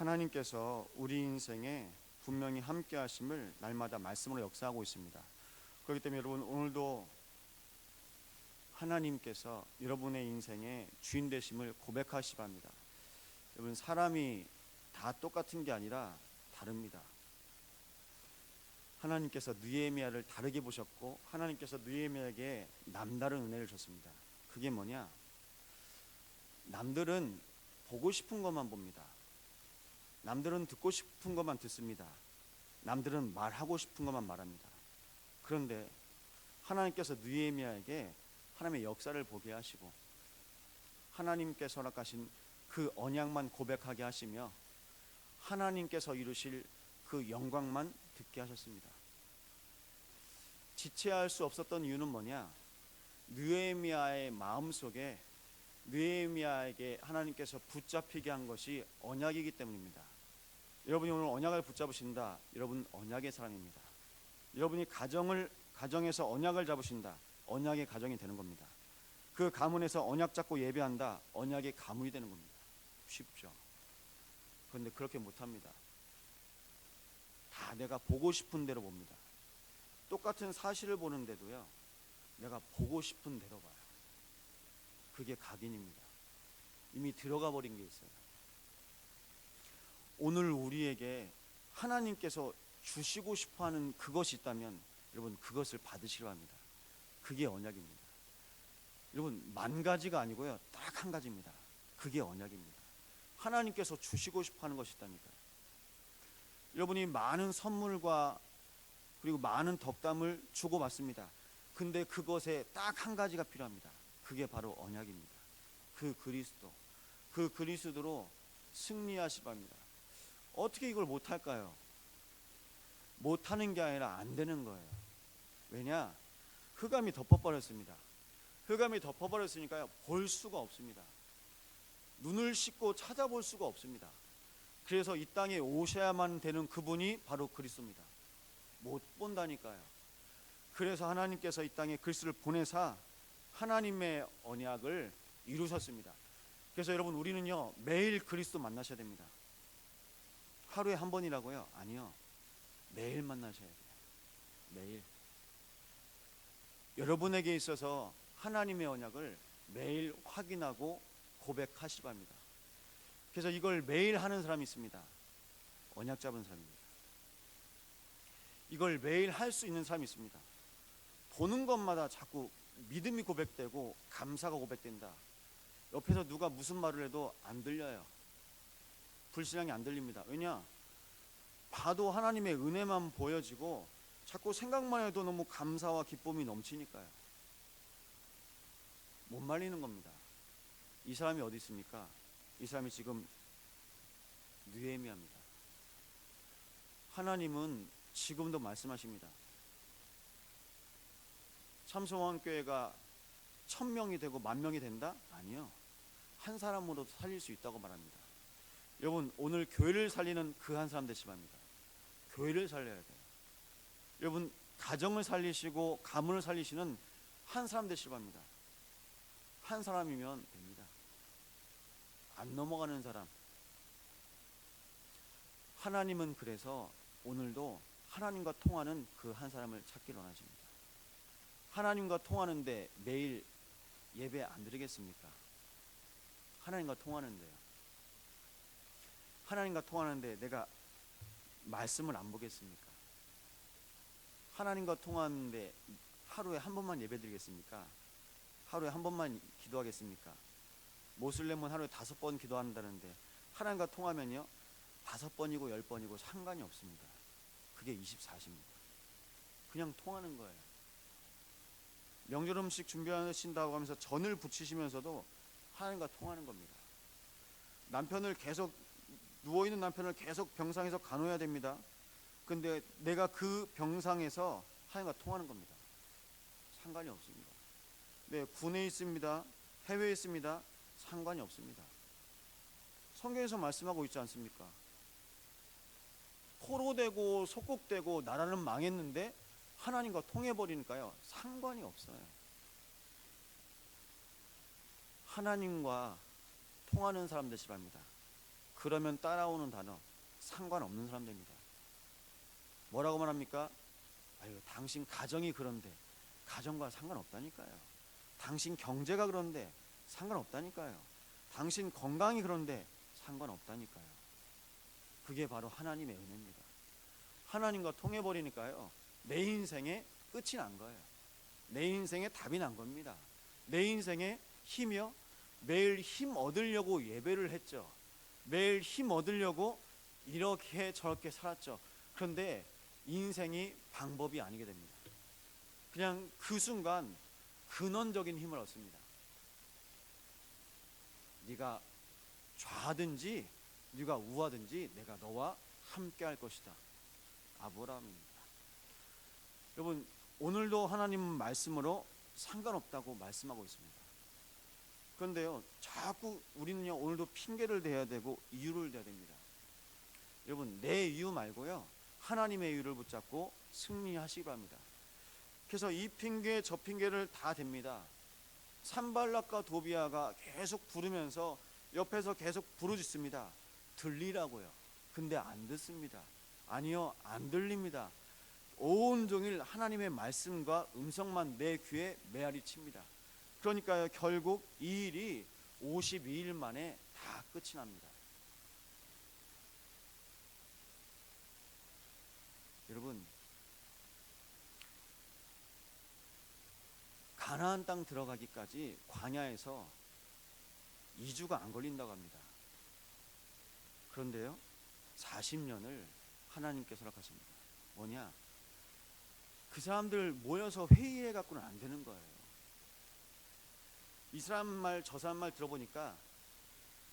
하나님께서 우리 인생에 분명히 함께 하심을 날마다 말씀으로 역사하고 있습니다. 그렇기 때문에 여러분, 오늘도 하나님께서 여러분의 인생의 주인 되심을 고백하시 바랍니다. 여러분, 사람이 다 똑같은 게 아니라 다릅니다. 하나님께서 느헤미야를 다르게 보셨고, 하나님께서 느헤미야에게 남다른 은혜를 줬습니다. 그게 뭐냐? 남들은 보고 싶은 것만 봅니다. 남들은 듣고 싶은 것만 듣습니다. 남들은 말하고 싶은 것만 말합니다. 그런데 하나님께서 느헤미야에게 하나님의 역사를 보게 하시고, 하나님께서 허락하신 그 언약만 고백하게 하시며, 하나님께서 이루실 그 영광만 듣게 하셨습니다. 지체할 수 없었던 이유는 뭐냐? 느헤미야의 마음속에 느헤미야에게 하나님께서 붙잡히게 한 것이 언약이기 때문입니다. 여러분이 오늘 언약을 붙잡으신다, 여러분 언약의 사람입니다. 여러분이 가정에서 언약을 잡으신다, 언약의 가정이 되는 겁니다. 그 가문에서 언약 잡고 예배한다, 언약의 가문이 되는 겁니다. 쉽죠? 그런데 그렇게 못합니다. 다 내가 보고 싶은 대로 봅니다. 똑같은 사실을 보는데도요, 내가 보고 싶은 대로 봐요. 그게 각인입니다. 이미 들어가 버린 게 있어요. 오늘 우리에게 하나님께서 주시고 싶어하는 그것이 있다면 여러분, 그것을 받으시려 합니다. 그게 언약입니다. 여러분, 만 가지가 아니고요, 딱 한 가지입니다. 그게 언약입니다. 하나님께서 주시고 싶어하는 것이 있다니까요. 여러분이 많은 선물과 그리고 많은 덕담을 주고받습니다. 근데 그것에 딱 한 가지가 필요합니다. 그게 바로 언약입니다. 그 그리스도로 승리하시 바랍니다. 어떻게 이걸 못할까요? 못하는 게 아니라 안 되는 거예요. 왜냐? 흑암이 덮어버렸습니다. 흑암이 덮어버렸으니까요, 볼 수가 없습니다. 눈을 씻고 찾아볼 수가 없습니다. 그래서 이 땅에 오셔야만 되는 그분이 바로 그리스도입니다. 못 본다니까요. 그래서 하나님께서 이 땅에 그리스도를 보내사 하나님의 언약을 이루셨습니다. 그래서 여러분, 우리는요, 매일 그리스도 만나셔야 됩니다. 하루에 한 번이라고요? 아니요, 매일 만나셔야 돼요. 매일. 여러분에게 있어서 하나님의 언약을 매일 확인하고 고백하시기 바랍니다. 그래서 이걸 매일 하는 사람이 있습니다. 언약 잡은 사람입니다. 이걸 매일 할 수 있는 사람이 있습니다. 보는 것마다 자꾸 믿음이 고백되고 감사가 고백된다. 옆에서 누가 무슨 말을 해도 안 들려요. 불신앙이 안 들립니다. 왜냐? 봐도 하나님의 은혜만 보여지고 자꾸 생각만 해도 너무 감사와 기쁨이 넘치니까요. 못 말리는 겁니다. 이 사람이 어디 있습니까? 이 사람이 지금 느헤미야입니다. 하나님은 지금도 말씀하십니다. 참소왕교회가 1000명이 되고 10,000명이 된다? 아니요, 한 사람으로도 살릴 수 있다고 말합니다. 여러분, 오늘 교회를 살리는 그 한 사람 되시기 바랍니다. 교회를 살려야 돼요. 여러분, 가정을 살리시고 가문을 살리시는 한 사람 되시기 바랍니다. 한 사람이면 됩니다. 안 넘어가는 사람. 하나님은 그래서 오늘도 하나님과 통하는 그 한 사람을 찾기를 원하십니다. 하나님과 통하는데 매일 예배 안 드리겠습니까? 하나님과 통하는데요. 하나님과 통하는데 내가 말씀을 안 보겠습니까? 하나님과 통하는데 하루에 한 번만 예배 드리겠습니까? 하루에 한 번만 기도하겠습니까? 모슬렘은 하루에 5번 기도한다는데 하나님과 통하면요, 5번이고 10번이고 상관이 없습니다. 그게 24시입니다. 그냥 통하는 거예요. 명절 음식 준비하신다고 하면서 전을 부치시면서도 하나님과 통하는 겁니다. 남편을 계속, 누워있는 남편을 계속 병상에서 간호해야 됩니다. 근데 내가 그 병상에서 하나님과 통하는 겁니다. 상관이 없습니다. 네, 군에 있습니다. 해외에 있습니다. 상관이 없습니다. 성경에서 말씀하고 있지 않습니까? 포로되고 속국되고 나라는 망했는데 하나님과 통해버리니까요, 상관이 없어요. 하나님과 통하는 사람 되시기 바랍니다. 그러면 따라오는 단어 상관없는 사람 됩니다. 뭐라고 말합니까? 아유, 당신 가정이 그런데 가정과 상관없다니까요. 당신 경제가 그런데 상관없다니까요. 당신 건강이 그런데 상관없다니까요. 그게 바로 하나님의 은혜입니다. 하나님과 통해버리니까요, 내 인생에 끝이 난 거예요. 내 인생에 답이 난 겁니다. 내 인생에 힘이요, 매일 힘 얻으려고 예배를 했죠. 매일 힘 얻으려고 이렇게 저렇게 살았죠. 그런데 인생이 방법이 아니게 됩니다. 그냥 그 순간 근원적인 힘을 얻습니다. 네가 좌든지 네가 우하든지 내가 너와 함께 할 것이다. 아브라함입니다. 여러분, 오늘도 하나님 말씀으로 상관없다고 말씀하고 있습니다. 그런데요, 자꾸 우리는요, 오늘도 핑계를 대야 되고 이유를 대야 됩니다. 여러분, 내 이유 말고요, 하나님의 이유를 붙잡고 승리하시기 바랍니다. 그래서 이 핑계 저 핑계를 다 댑니다. 산발락과 도비아가 계속 부르면서 옆에서 계속 부르짖습니다. 들리라고요. 근데 안 듣습니다. 아니요, 안 들립니다. 온종일 하나님의 말씀과 음성만 내 귀에 메아리 칩니다. 그러니까요, 결국 이 일이 52일 만에 다 끝이 납니다. 여러분, 가나안 땅 들어가기까지 광야에서 2주가 안 걸린다고 합니다. 그런데요, 40년을 하나님께서 허락하십니다. 뭐냐? 그 사람들 모여서 회의해 갖고는 안 되는 거예요. 이 사람 말 저 사람 말 들어보니까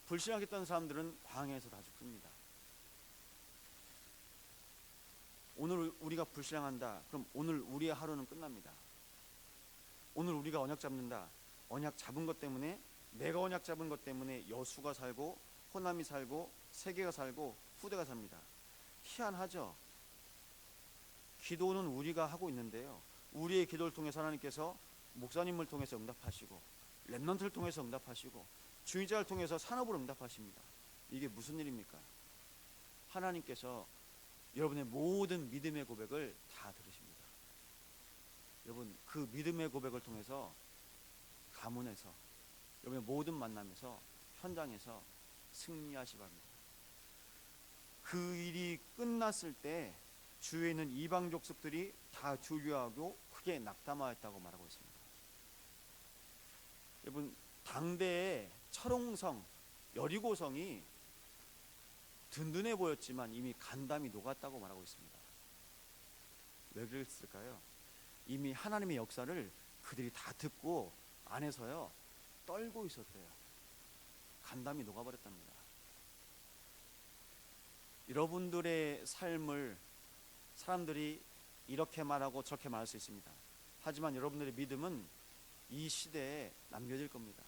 불신하겠다는 사람들은 광야에서 다 죽습니다. 오늘 우리가 불신앙한다. 그럼 오늘 우리의 하루는 끝납니다. 오늘 우리가 언약 잡는다. 언약 잡은 것 때문에, 내가 언약 잡은 것 때문에 여수가 살고 호남이 살고 세계가 살고 후대가 삽니다. 희한하죠? 기도는 우리가 하고 있는데요, 우리의 기도를 통해서 하나님께서 목사님을 통해서 응답하시고, 렘넌트를 통해서 응답하시고, 주의자를 통해서 산업으로 응답하십니다. 이게 무슨 일입니까? 하나님께서 여러분의 모든 믿음의 고백을 다 들으십니다. 여러분, 그 믿음의 고백을 통해서 가문에서, 여러분의 모든 만남에서, 현장에서 승리하시기 바랍니다. 그 일이 끝났을 때 주위에 있는 이방 족속들이 다 주교하고 크게 낙담하였다고 말하고 있습니다. 여러분, 당대의 철옹성 여리고성이 든든해 보였지만 이미 간담이 녹았다고 말하고 있습니다. 왜 그랬을까요? 이미 하나님의 역사를 그들이 다 듣고 안에서요 떨고 있었대요. 간담이 녹아버렸답니다. 여러분들의 삶을 사람들이 이렇게 말하고 저렇게 말할 수 있습니다. 하지만 여러분들의 믿음은 이 시대에 남겨질 겁니다.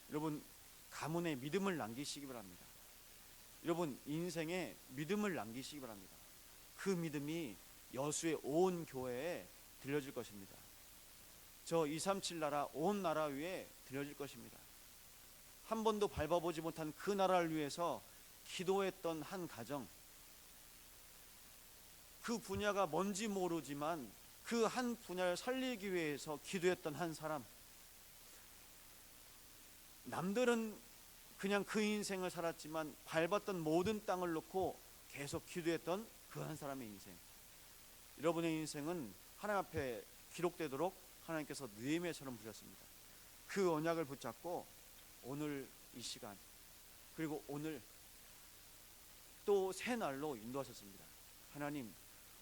여러분, 가문에 믿음을 남기시기 바랍니다. 여러분, 인생에 믿음을 남기시기 바랍니다. 그 믿음이 여수의 온 교회에 들려질 것입니다. 저 237 나라 온 나라 위에 들려질 것입니다. 한 번도 밟아보지 못한 그 나라를 위해서 기도했던 한 가정, 그 분야가 뭔지 모르지만 그 한 분야를 살리기 위해서 기도했던 한 사람, 남들은 그냥 그 인생을 살았지만 밟았던 모든 땅을 놓고 계속 기도했던 그 한 사람의 인생, 여러분의 인생은 하나님 앞에 기록되도록 하나님께서 느헤미야처럼 부르셨습니다. 그 언약을 붙잡고 오늘 이 시간, 그리고 오늘 또 새 날로 인도하셨습니다. 하나님,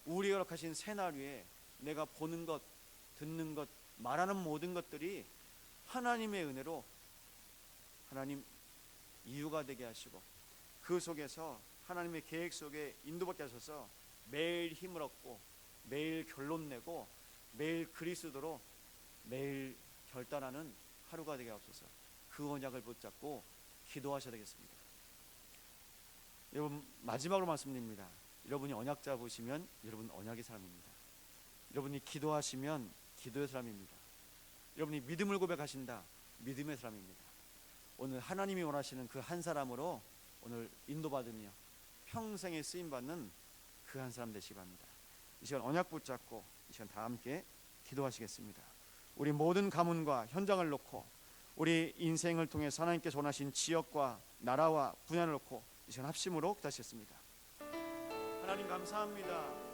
우리가 허락하신 새 날 위에 내가 보는 것, 듣는 것, 말하는 모든 것들이 하나님의 은혜로 하나님 이유가 되게 하시고, 그 속에서 하나님의 계획 속에 인도받게 하셔서 매일 힘을 얻고 매일 결론 내고 매일 그리스도로 매일 결단하는 하루가 되게 하옵소서. 그 언약을 붙잡고 기도하셔야 되겠습니다. 여러분, 마지막으로 말씀드립니다. 여러분이 언약 잡으시면 여러분 언약의 사람입니다. 여러분이 기도하시면 기도의 사람입니다. 여러분이 믿음을 고백하신다, 믿음의 사람입니다. 오늘 하나님이 원하시는 그 한 사람으로 오늘 인도받으며 평생에 쓰임받는 그 한 사람 되시기 바랍니다. 이 시간 언약 붙잡고 이 시간 다 함께 기도하시겠습니다. 우리 모든 가문과 현장을 놓고 우리 인생을 통해서 하나님께서 원하신 지역과 나라와 분야를 놓고 이 시간 합심으로 기도하시겠습니다. 하나님 감사합니다.